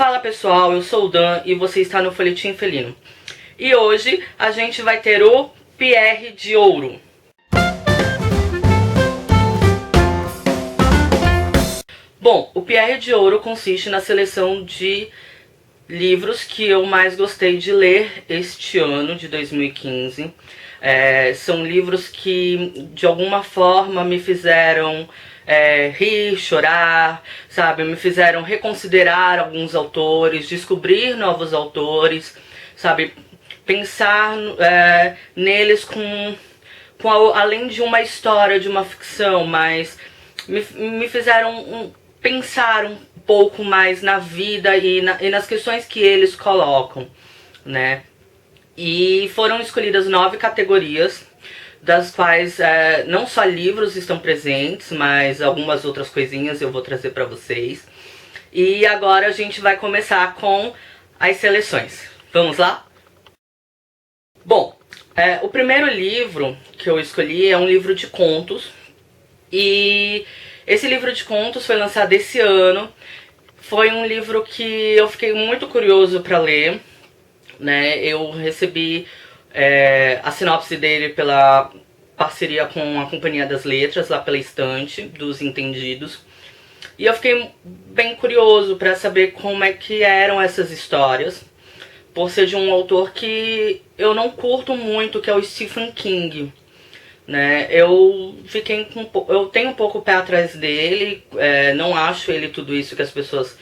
Fala pessoal, eu sou o Dan e você está no Folhetim Felino. E hoje a gente vai ter o Pierre de Ouro. Bom, o Pierre de Ouro consiste na seleção de livros que eu mais gostei de ler este ano de 2015. São livros que de alguma forma me fizeram rir, chorar, sabe? Me fizeram reconsiderar alguns autores, descobrir novos autores, sabe? Pensar neles além de uma história, de uma ficção, mas me fizeram pensar um pouco mais na vida e nas questões que eles colocam, né? E foram escolhidas 9 categorias, das quais não só livros estão presentes, mas algumas outras coisinhas eu vou trazer para vocês. E agora a gente vai começar com as seleções. Vamos lá? Bom, o primeiro livro que eu escolhi é um livro de contos. E esse livro de contos foi lançado esse ano. Foi um livro que eu fiquei muito curioso para ler, né? Eu recebi a sinopse dele pela parceria com a Companhia das Letras, lá pela estante dos Entendidos. E eu fiquei bem curioso para saber como é que eram essas histórias, por ser de um autor que eu não curto muito, que é o Stephen King, né? Eu tenho um pouco o pé atrás dele, não acho ele tudo isso que as pessoas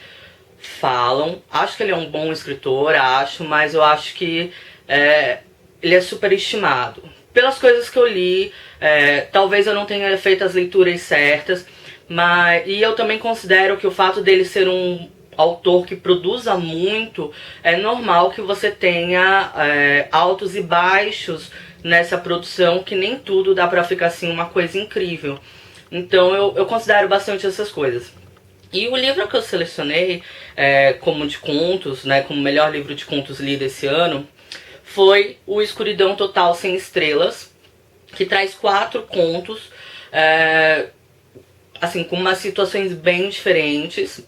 falam. Acho que ele é um bom escritor, mas eu acho que ele é superestimado. Pelas coisas que eu li, talvez eu não tenha feito as leituras certas, e eu também considero que o fato dele ser um autor que produza muito, é normal que você tenha altos e baixos nessa produção, que nem tudo dá pra ficar assim uma coisa incrível. Então eu considero bastante essas coisas. E o livro que eu selecionei como de contos, né, como melhor livro de contos lido esse ano, foi O Escuridão Total Sem Estrelas, que traz 4 contos, assim, com umas situações bem diferentes.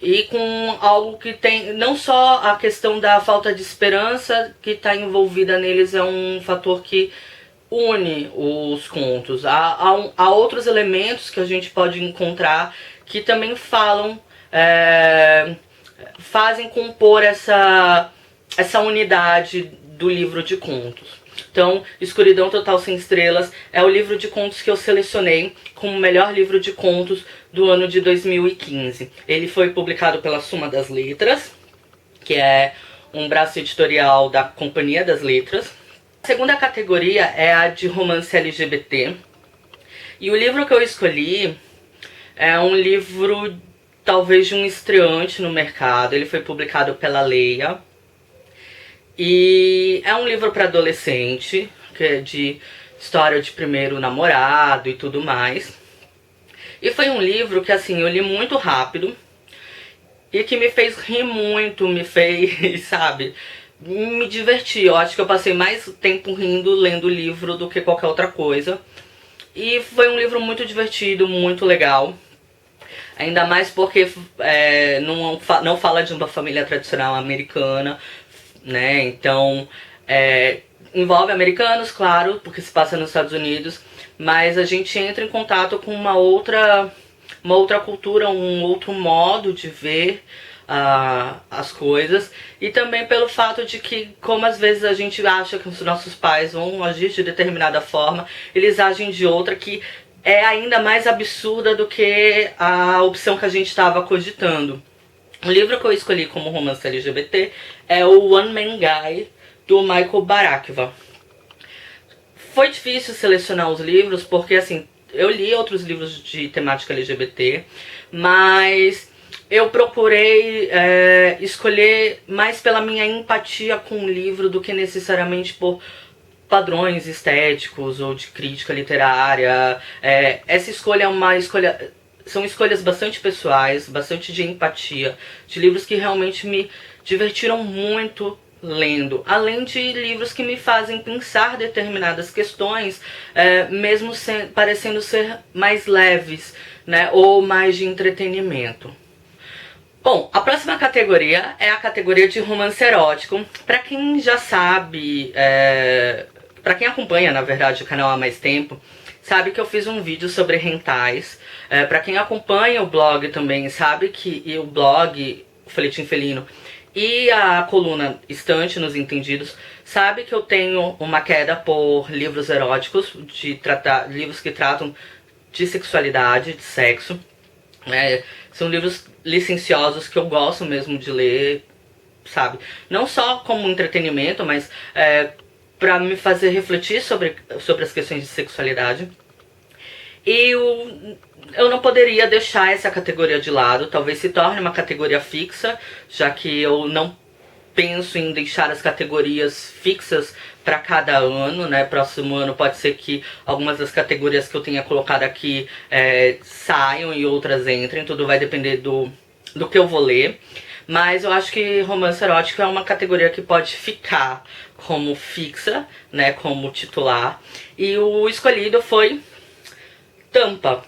E com algo que tem, não só a questão da falta de esperança que está envolvida neles, é um fator que une os contos. Há outros elementos que a gente pode encontrar que também fazem compor essa unidade do livro de contos. Então, Escuridão Total Sem Estrelas é o livro de contos que eu selecionei como o melhor livro de contos do ano de 2015. Ele foi publicado pela Suma das Letras, que é um braço editorial da Companhia das Letras. A segunda categoria é a de romance LGBT. E o livro que eu escolhi é um livro talvez de um estreante no mercado. Ele foi publicado pela Leia. E é um livro para adolescente, que é de história de primeiro namorado e tudo mais. E foi um livro que, assim, eu li muito rápido e que me fez rir muito, me fez, sabe, me divertir. Eu acho que eu passei mais tempo rindo lendo o livro do que qualquer outra coisa. E foi um livro muito divertido, muito legal. Ainda mais porque não fala de uma família tradicional americana, né? Então, envolve americanos, claro, porque se passa nos Estados Unidos, mas a gente entra em contato com uma outra cultura, um outro modo de ver as coisas, e também pelo fato de que, como às vezes a gente acha que os nossos pais vão agir de determinada forma, eles agem de outra que é ainda mais absurda do que a opção que a gente estava cogitando. O livro que eu escolhi como romance LGBT é o One Man Guy, do Michael Barakva. Foi difícil selecionar os livros, porque assim, eu li outros livros de temática LGBT, mas eu procurei escolher mais pela minha empatia com o livro do que necessariamente por padrões estéticos ou de crítica literária. Essa escolha é uma escolha... São escolhas bastante pessoais, bastante de empatia, de livros que realmente me divertiram muito lendo. Além de livros que me fazem pensar determinadas questões, mesmo parecendo ser mais leves, né, ou mais de entretenimento. Bom, a próxima categoria é a categoria de romance erótico. Pra quem já sabe, pra quem acompanha, na verdade, o canal há mais tempo, sabe que eu fiz um vídeo sobre hentais. Pra quem acompanha o blog também, sabe que o blog, o Folhetim Felino, e a coluna Estante nos Entendidos, sabe que eu tenho uma queda por livros eróticos, livros que tratam de sexualidade, de sexo. São livros licenciosos que eu gosto mesmo de ler, sabe? Não só como entretenimento, mas pra me fazer refletir sobre as questões de sexualidade. E eu não poderia deixar essa categoria de lado, talvez se torne uma categoria fixa, já que eu não penso em deixar as categorias fixas para cada ano, né? Próximo ano pode ser que algumas das categorias que eu tenha colocado aqui saiam e outras entrem, tudo vai depender do que eu vou ler. Mas eu acho que romance erótico é uma categoria que pode ficar como fixa, né? Como titular. E o escolhido foi Tampa,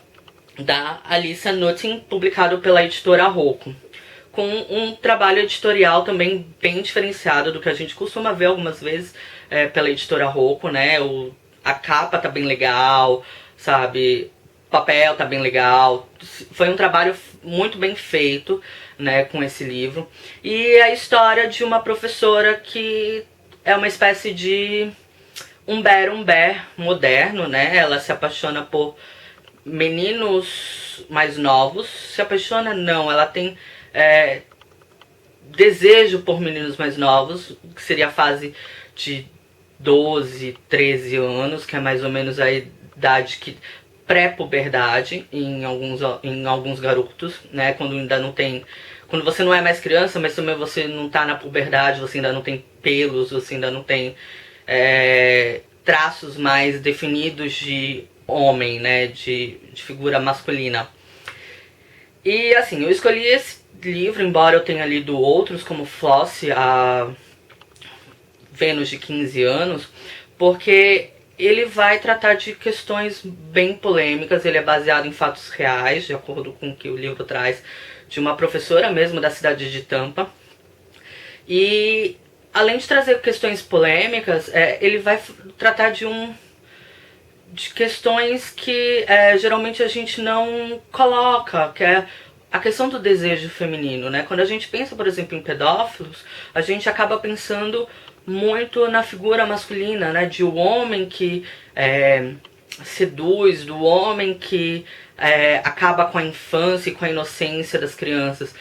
da Alissa Nutting, publicado pela editora Rocco, com um trabalho editorial também bem diferenciado do que a gente costuma ver algumas vezes pela editora Rocco, né? A capa tá bem legal, sabe? O papel tá bem legal. Foi um trabalho muito bem feito, né, com esse livro. E a história de uma professora que é uma espécie de Umber moderno, né? Ela se apaixona por meninos mais novos. Se apaixona? Não, ela tem desejo por meninos mais novos, que seria a fase de 12, 13 anos, que é mais ou menos a idade que pré-puberdade em alguns garotos, né? Quando você não é mais criança, mas também você não tá na puberdade, você ainda não tem pelos, você ainda não tem traços mais definidos de homem, né? De figura masculina. E assim, eu escolhi esse livro, embora eu tenha lido outros, como Flossie, a Vênus de 15 anos, porque ele vai tratar de questões bem polêmicas. Ele é baseado em fatos reais, de acordo com o que o livro traz, de uma professora mesmo da cidade de Tampa. E além de trazer questões polêmicas, ele vai tratar de questões que geralmente a gente não coloca, que é a questão do desejo feminino, né? Quando a gente pensa, por exemplo, em pedófilos, a gente acaba pensando muito na figura masculina, né? De um homem que seduz, do homem que acaba com a infância e com a inocência das crianças.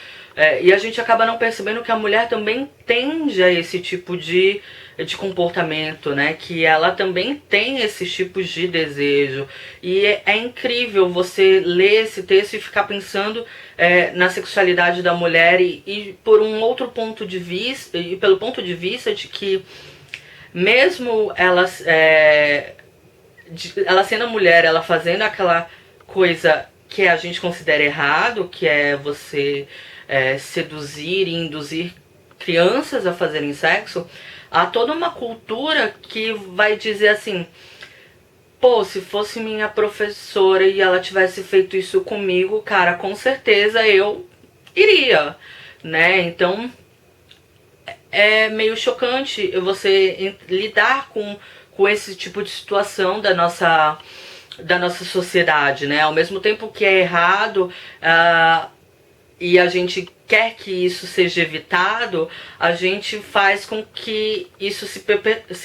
E a gente acaba não percebendo que a mulher também tende a esse tipo de comportamento, né? Que ela também tem esses tipos de desejo. E é incrível você ler esse texto e ficar pensando na sexualidade da mulher e por um outro ponto de vista, e pelo ponto de vista de que mesmo ela sendo mulher, ela fazendo aquela coisa que a gente considera errado, que é você seduzir e induzir crianças a fazerem sexo, há toda uma cultura que vai dizer assim: pô, se fosse minha professora e ela tivesse feito isso comigo, cara, com certeza eu iria, né? Então é meio chocante você lidar com esse tipo de situação da nossa sociedade, né? Ao mesmo tempo que é errado, e a gente quer que isso seja evitado, a gente faz com que isso se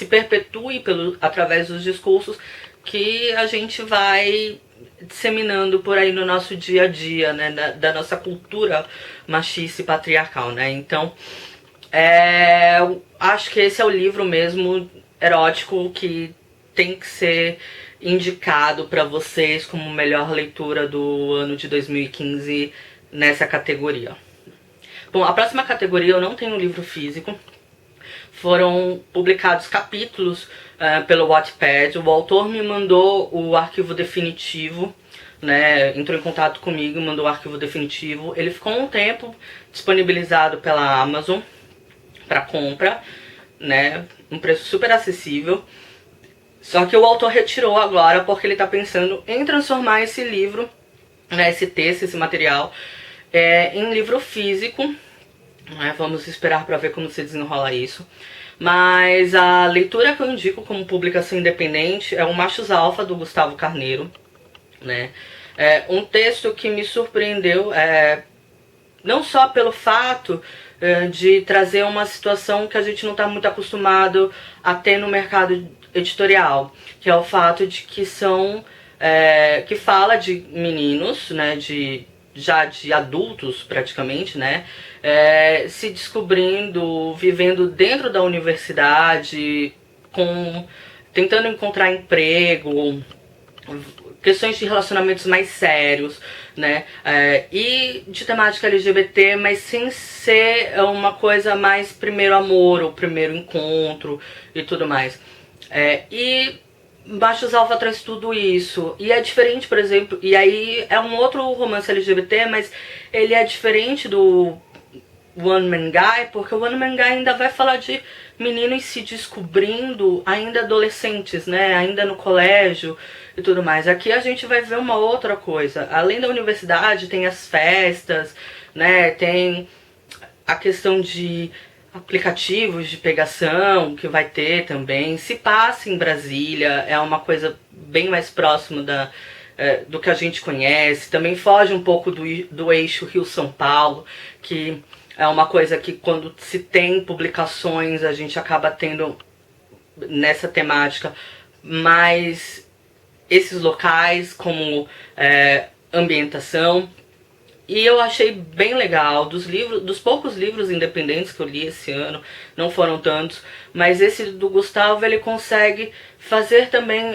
perpetue através dos discursos que a gente vai disseminando por aí no nosso dia a dia, né? Da nossa cultura machista e patriarcal, né? Então, acho que esse é o livro mesmo erótico que tem que ser indicado para vocês como melhor leitura do ano de 2015 nessa categoria. Bom, a próxima categoria eu não tenho livro físico. Foram publicados capítulos pelo Wattpad. O autor me mandou o arquivo definitivo, né? Entrou em contato comigo, mandou o arquivo definitivo. Ele ficou um tempo disponibilizado pela Amazon para compra, né? Um preço super acessível. Só que o autor retirou agora porque ele está pensando em transformar esse livro, né, esse texto, esse material, em livro físico, né? Vamos esperar para ver como se desenrola isso. Mas a leitura que eu indico como publicação independente é o Machos Alfa, do Gustavo Carneiro, né? É um texto que me surpreendeu, não só pelo fato de trazer uma situação que a gente não está muito acostumado a ter no mercado editorial, que é o fato de que que fala de meninos, né, já de adultos praticamente, né, se descobrindo, vivendo dentro da universidade, tentando encontrar emprego, questões de relacionamentos mais sérios, né, e de temática LGBT, mas sem ser uma coisa mais primeiro amor ou primeiro encontro e tudo mais. E Machos Alfa traz tudo isso, e é diferente, por exemplo, e aí é um outro romance LGBT, mas ele é diferente do One Man Guy, porque o One Man Guy ainda vai falar de meninos se descobrindo ainda adolescentes, né, ainda no colégio e tudo mais. Aqui a gente vai ver uma outra coisa. Além da universidade, tem as festas, né, tem a questão de aplicativos de pegação que vai ter também. Se passa em Brasília, é uma coisa bem mais próxima do que a gente conhece. Também foge um pouco do eixo Rio-São Paulo, que é uma coisa que quando se tem publicações a gente acaba tendo nessa temática mais esses locais como ambientação. E eu achei bem legal, dos poucos livros independentes que eu li esse ano, não foram tantos, mas esse do Gustavo, ele consegue fazer também,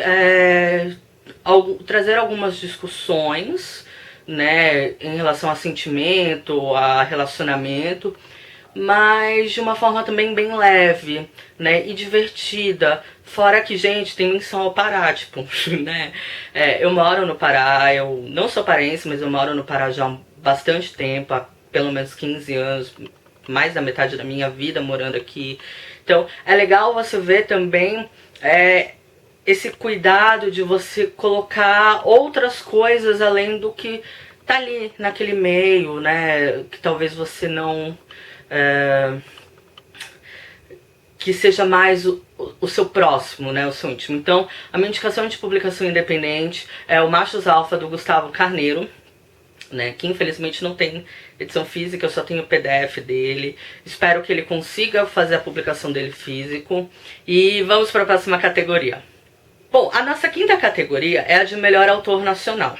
trazer algumas discussões, né, em relação a sentimento, a relacionamento, mas de uma forma também bem leve, né, e divertida. Fora que, gente, tem menção ao Pará, tipo, né, eu moro no Pará, eu não sou paraense, mas eu moro no Pará já há bastante tempo, há pelo menos 15 anos, mais da metade da minha vida morando aqui. Então é legal você ver também esse cuidado de você colocar outras coisas além do que tá ali naquele meio, né, que talvez você não que seja mais o seu próximo, né, o seu íntimo. Então a minha indicação de publicação independente é o Machos Alfa, do Gustavo Carneiro, né, que infelizmente não tem edição física, eu só tenho o PDF dele. Espero que ele consiga fazer a publicação dele físico. E vamos para a próxima categoria. Bom, a nossa quinta categoria é a de melhor autor nacional.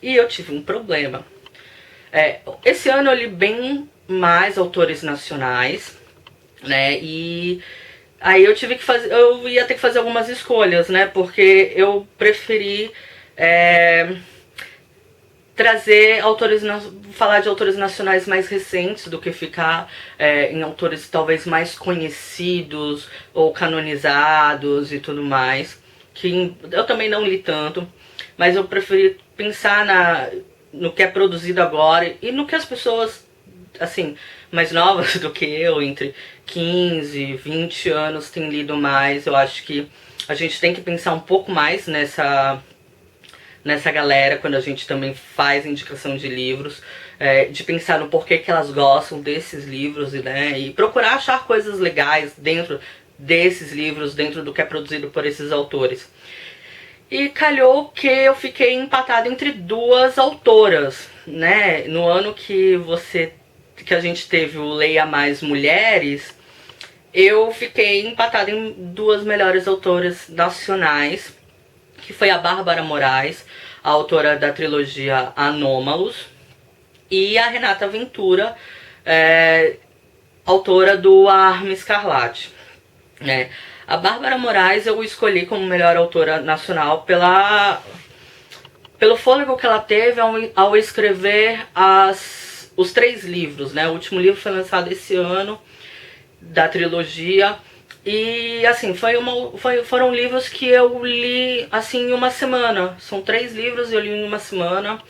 E eu tive um problema. Esse ano eu li bem mais autores nacionais, né, e aí eu ia ter que fazer algumas escolhas, né, porque eu preferi falar de autores nacionais mais recentes do que ficar em autores talvez mais conhecidos ou canonizados e tudo mais, que eu também não li tanto, mas eu preferi pensar no que é produzido agora e no que as pessoas, assim, mais novas do que eu, entre 15 e 20 anos, têm lido mais. Eu acho que a gente tem que pensar um pouco mais nessa galera, quando a gente também faz indicação de livros, de pensar no porquê que elas gostam desses livros, né, e procurar achar coisas legais dentro desses livros, dentro do que é produzido por esses autores. E calhou que eu fiquei empatada entre duas autoras, né, no ano que a gente teve o Leia Mais Mulheres, eu fiquei empatada em duas melhores autoras nacionais, que foi a Bárbara Moraes, a autora da trilogia Anômalos, e a Renata Ventura, autora do A Arma Escarlate. A Bárbara Moraes eu escolhi como melhor autora nacional pelo fôlego que ela teve ao escrever os 3 livros, né? O último livro foi lançado esse ano, da trilogia. E assim, foram livros que eu li assim em uma semana. São 3 livros e eu li em uma semana.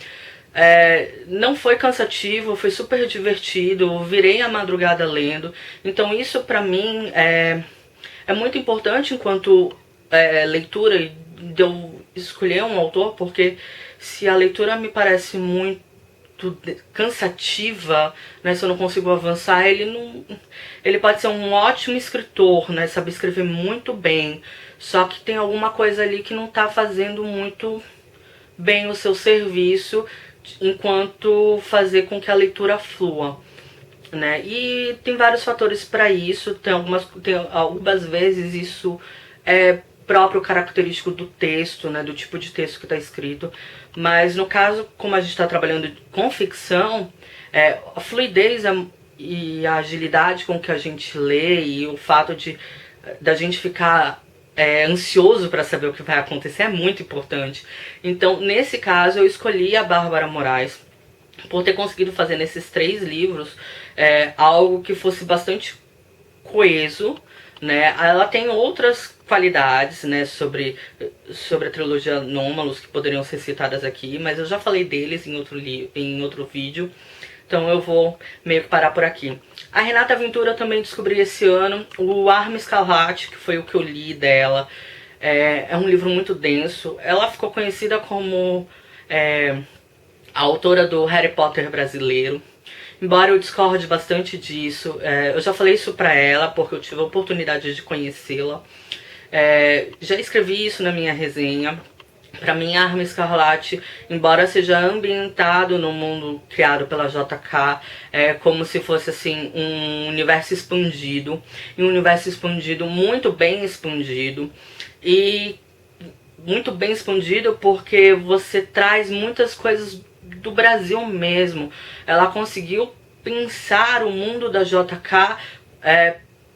Não foi cansativo, foi super divertido, eu virei a madrugada lendo. Então isso pra mim é muito importante enquanto leitura, de eu escolher um autor, porque se a leitura me parece muito cansativa, né, se eu não consigo avançar, ele pode ser um ótimo escritor, né, sabe escrever muito bem, só que tem alguma coisa ali que não tá fazendo muito bem o seu serviço, enquanto fazer com que a leitura flua, né? E tem vários fatores para isso, tem algumas vezes isso é próprio característico do texto, né, do tipo de texto que está escrito, mas no caso, como a gente está trabalhando com ficção, a fluidez e a agilidade com que a gente lê e o fato da gente ficar ansioso para saber o que vai acontecer é muito importante. Então, nesse caso, eu escolhi a Bárbara Moraes por ter conseguido fazer nesses 3 livros algo que fosse bastante coeso, né? Ela tem outras qualidades, né, sobre a trilogia Nômalos que poderiam ser citadas aqui, mas eu já falei deles em outro vídeo, então eu vou meio que parar por aqui. A Renata Ventura eu também descobri esse ano, o Arma Escarlate, que foi o que eu li dela, é um livro muito denso. Ela ficou conhecida como a autora do Harry Potter brasileiro. Embora eu discorde bastante disso, eu já falei isso pra ela porque eu tive a oportunidade de conhecê-la. Já escrevi isso na minha resenha. Pra mim, a Arma Escarlate, embora seja ambientado no mundo criado pela JK, é como se fosse assim um universo expandido, e um universo expandido muito bem expandido, e muito bem expandido porque você traz muitas coisas do Brasil mesmo. Ela conseguiu pensar o mundo da JK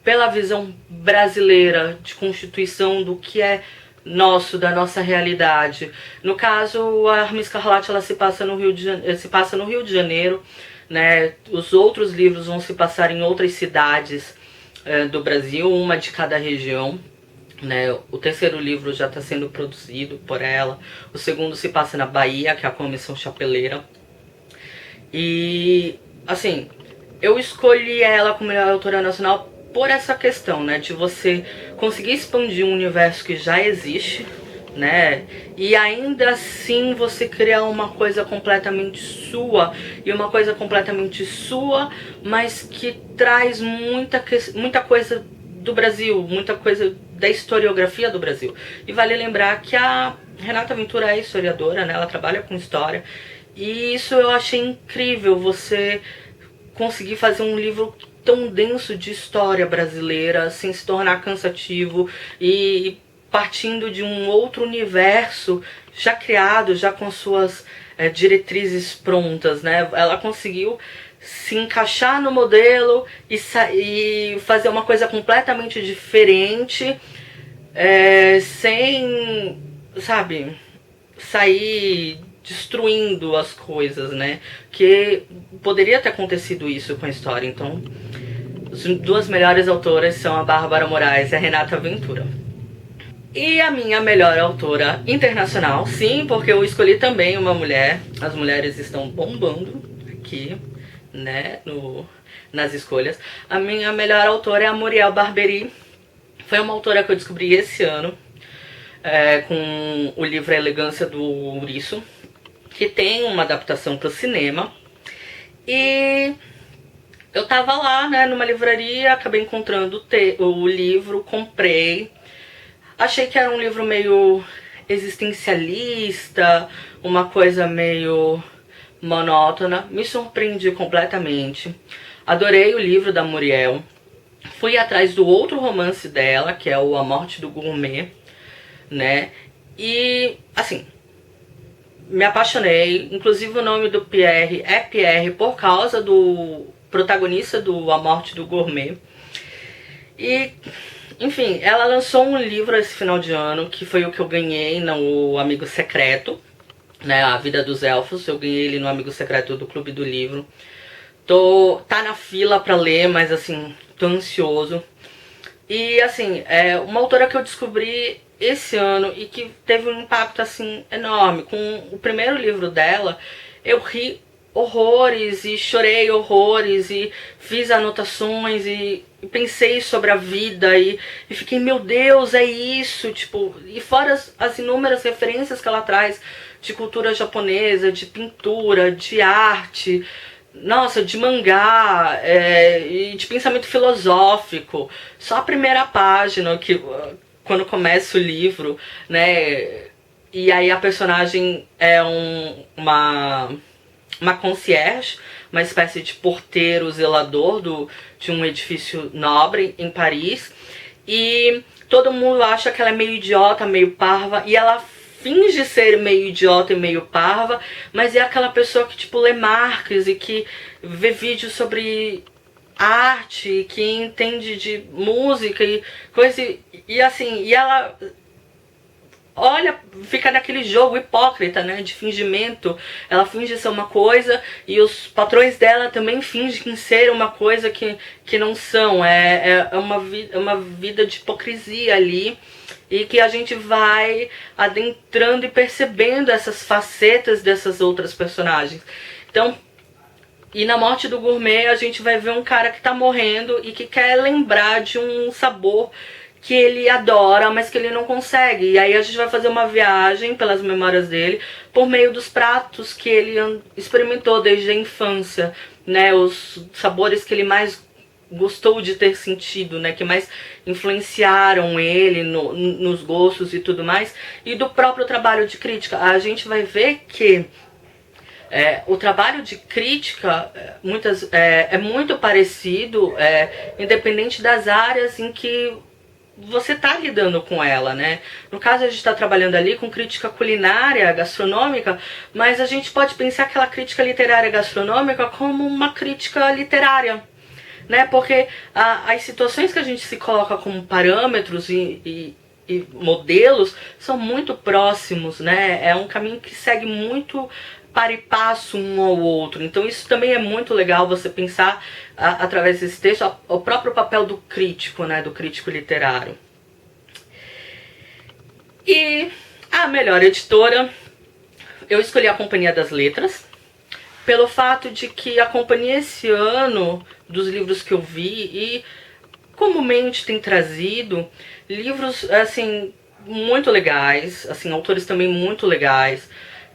pela visão brasileira de constituição do que é nosso, da nossa realidade. No caso, a Arma Escarlate ela se passa no Rio de Janeiro, né? Os outros livros vão se passar em outras cidades do Brasil, uma de cada região, né? O terceiro livro já está sendo produzido por ela. O segundo se passa na Bahia, que é a Comissão Chapeleira. E, assim, eu escolhi ela como melhor autora nacional por essa questão, né, de você conseguir expandir um universo que já existe, né, e ainda assim você criar uma coisa completamente sua, e uma coisa completamente sua, mas que traz muita coisa do Brasil, muita coisa da historiografia do Brasil. E vale lembrar que a Renata Ventura é historiadora, né, ela trabalha com história, e isso eu achei incrível, você conseguir fazer um livro tão denso de história brasileira, sem se tornar cansativo e partindo de um outro universo já criado, já com suas diretrizes prontas, né? Ela conseguiu se encaixar no modelo e fazer uma coisa completamente diferente, sem, sabe, sair destruindo as coisas, né? Que poderia ter acontecido isso com a história. Então, as 2 melhores autoras são a Bárbara Moraes e a Renata Ventura. E a minha melhor autora internacional, sim, porque eu escolhi também uma mulher. As mulheres estão bombando aqui, né, nas escolhas. A minha melhor autora é a Muriel Barbery. Foi uma autora que eu descobri esse ano, com o livro A Elegância do Ouriço, que tem uma adaptação para o cinema. E eu tava lá, né, numa livraria, acabei encontrando o livro, comprei. Achei que era um livro meio existencialista, uma coisa meio monótona. Me surpreendi completamente. Adorei o livro da Muriel. Fui atrás do outro romance dela, que é o A Morte do Gourmet, né? E, assim, me apaixonei. Inclusive o nome do Pierre é Pierre por causa do protagonista do A Morte do Gourmet. E, enfim, ela lançou um livro esse final de ano, que foi o que eu ganhei no Amigo Secreto, né, A Vida dos Elfos. Eu ganhei ele no Amigo Secreto do Clube do Livro. Tá na fila pra ler, mas assim, tô ansioso. E assim, é uma autora que eu descobri esse ano e que teve um impacto assim enorme. Com o primeiro livro dela, eu ri horrores e chorei horrores e fiz anotações e pensei sobre a vida e fiquei, meu Deus, é isso, tipo, e fora as inúmeras referências que ela traz de cultura japonesa, de pintura, de arte, nossa, de mangá, e de pensamento filosófico. Só a primeira página, que quando começa o livro, né, e aí a personagem é uma concierge, uma espécie de porteiro zelador de um edifício nobre em Paris. E todo mundo acha que ela é meio idiota, meio parva, e ela finge ser meio idiota e meio parva, mas é aquela pessoa que tipo lê Marx e que vê vídeos sobre arte, que entende de música e coisa, e assim, e ela olha, fica naquele jogo hipócrita, né, de fingimento. Ela finge ser uma coisa e os patrões dela também fingem ser uma coisa que não são. É uma vida de hipocrisia ali, e que a gente vai adentrando e percebendo essas facetas dessas outras personagens. Então, e na Morte do Gourmet a gente vai ver um cara que tá morrendo e que quer lembrar de um sabor que ele adora, mas que ele não consegue. E aí a gente vai fazer uma viagem pelas memórias dele por meio dos pratos que ele experimentou desde a infância, né? Os sabores que ele mais gostou de ter sentido, né? Que mais influenciaram ele nos gostos e tudo mais. E do próprio trabalho de crítica. A gente vai ver que o trabalho de crítica é muito parecido, independente das áreas em que você tá lidando com ela, né? No caso, a gente está trabalhando ali com crítica culinária, gastronômica, mas a gente pode pensar aquela crítica literária gastronômica como uma crítica literária, né? Porque as situações que a gente se coloca como parâmetros e modelos são muito próximos, né? É um caminho que segue muito para e passo um ao outro. Então isso também é muito legal, você pensar através desse texto o próprio papel do crítico, né, do crítico literário. E a melhor editora, eu escolhi a Companhia das Letras, pelo fato de que a companhia esse ano, dos livros que eu vi, e comumente tem trazido livros assim muito legais, assim, autores também muito legais,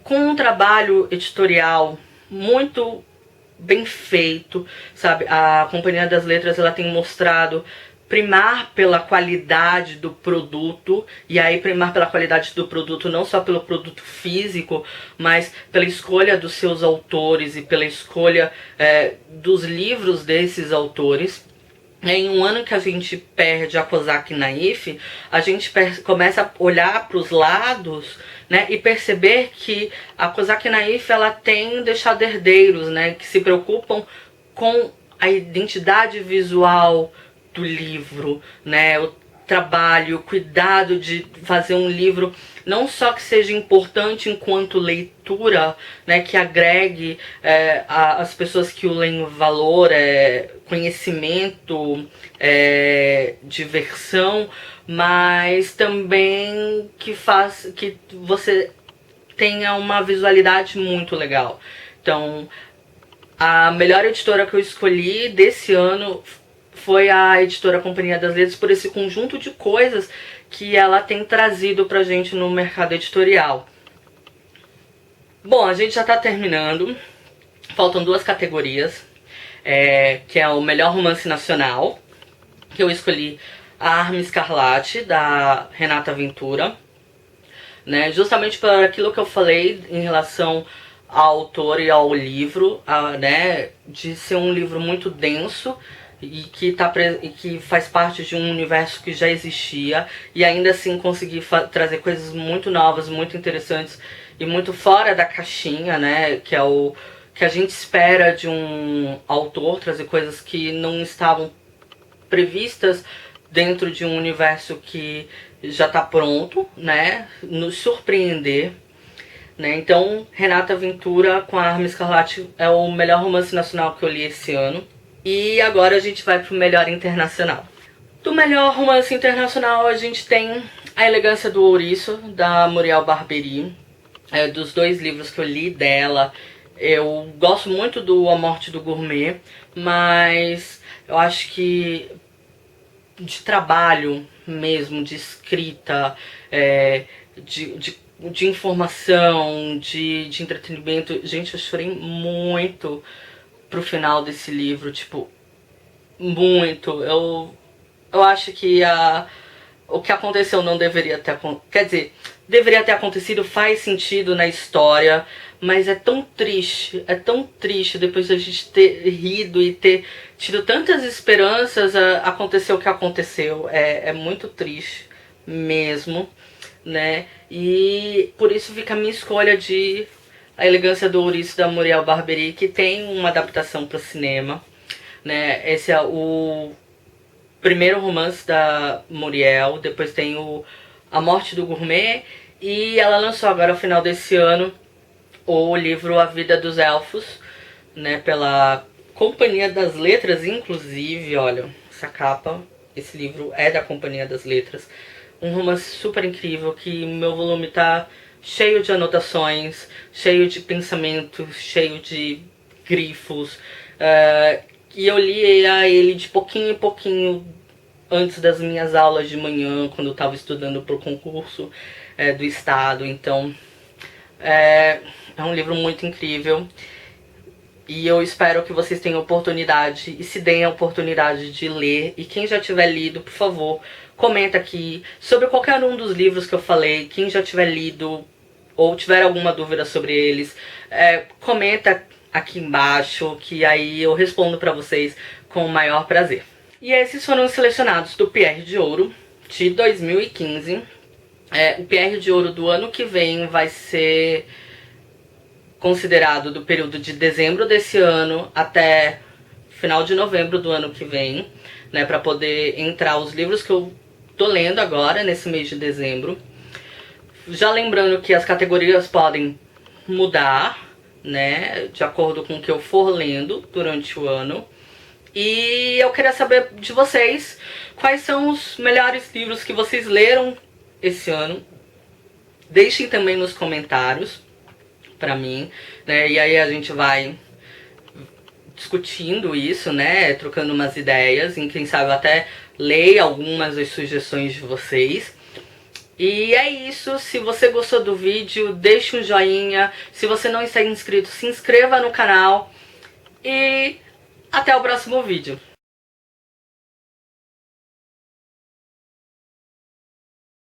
com um trabalho editorial muito bem feito, sabe? A Companhia das Letras, ela tem mostrado primar pela qualidade do produto, e aí primar pela qualidade do produto não só pelo produto físico, mas pela escolha dos seus autores e pela escolha dos livros desses autores. Em um ano que a gente perde a Kozak Naif, a gente começa a olhar para os lados, né, e perceber que a Kozak Naif, ela tem deixado herdeiros, né, que se preocupam com a identidade visual do livro, né, o trabalho, o cuidado de fazer um livro não só que seja importante enquanto leitura, né, que agregue as pessoas que o leem valor, conhecimento, diversão, mas também que faz que você tenha uma visualidade muito legal. Então, a melhor editora que eu escolhi desse ano foi a editora Companhia das Letras, por esse conjunto de coisas que ela tem trazido pra gente no mercado editorial. Bom, a gente já tá terminando. Faltam 2 categorias, que é o melhor romance nacional, que eu escolhi A Arma Escarlate, da Renata Ventura, né, justamente por aquilo que eu falei em relação ao autor e ao livro, né, de ser um livro muito denso, e que faz parte de um universo que já existia, e ainda assim conseguir trazer coisas muito novas, muito interessantes e muito fora da caixinha, né, que é o que a gente espera de um autor, trazer coisas que não estavam previstas dentro de um universo que já está pronto, né, nos surpreender, né. Então, Renata Ventura com A Arma Escarlate é o melhor romance nacional que eu li esse ano. E agora a gente vai pro melhor internacional. Do melhor romance internacional a gente tem A Elegância do Ouriço, da Muriel Barbery. Dos 2 livros que eu li dela, Eu gosto muito do A Morte do Gourmet, mas eu acho que de trabalho mesmo, de escrita, de informação, de entretenimento. Gente, eu chorei muito pro final desse livro, tipo, muito. Eu acho que o que aconteceu não deveria ter acontecido. Quer dizer, deveria ter acontecido, faz sentido na história, mas é tão triste depois da gente ter rido e ter tido tantas esperanças, acontecer o que aconteceu. É muito triste mesmo, né? E por isso fica a minha escolha de A Elegância do Ouriço, da Muriel Barbery, que tem uma adaptação para o cinema, né? Esse é o primeiro romance da Muriel, depois tem o A Morte do Gourmet, e ela lançou agora, no final desse ano, o livro A Vida dos Elfos, né, pela Companhia das Letras, inclusive, olha, essa capa, esse livro é da Companhia das Letras. Um romance super incrível, que meu volume tá cheio de anotações, cheio de pensamentos, cheio de grifos, e eu lia ele de pouquinho em pouquinho antes das minhas aulas de manhã, quando eu estava estudando para o concurso do estado. Então é um livro muito incrível e eu espero que vocês tenham oportunidade e se deem a oportunidade de ler. E quem já tiver lido, por favor, comenta aqui sobre qualquer um dos livros que eu falei. Quem já tiver lido ou tiver alguma dúvida sobre eles, comenta aqui embaixo, que aí eu respondo pra vocês com o maior prazer. E esses foram os selecionados do Pierre de Ouro de 2015. O Pierre de Ouro do ano que vem vai ser considerado do período de dezembro desse ano até final de novembro do ano que vem, né, para poder entrar os livros que eu tô lendo agora nesse mês de dezembro. Já lembrando que as categorias podem mudar, né, de acordo com o que eu for lendo durante o ano. E eu queria saber de vocês quais são os melhores livros que vocês leram esse ano. Deixem também nos comentários pra mim, né, e aí a gente vai discutindo isso, né, trocando umas ideias, e quem sabe eu até leio algumas das sugestões de vocês. E é isso, se você gostou do vídeo, deixe um joinha, se você não está inscrito, se inscreva no canal e até o próximo vídeo.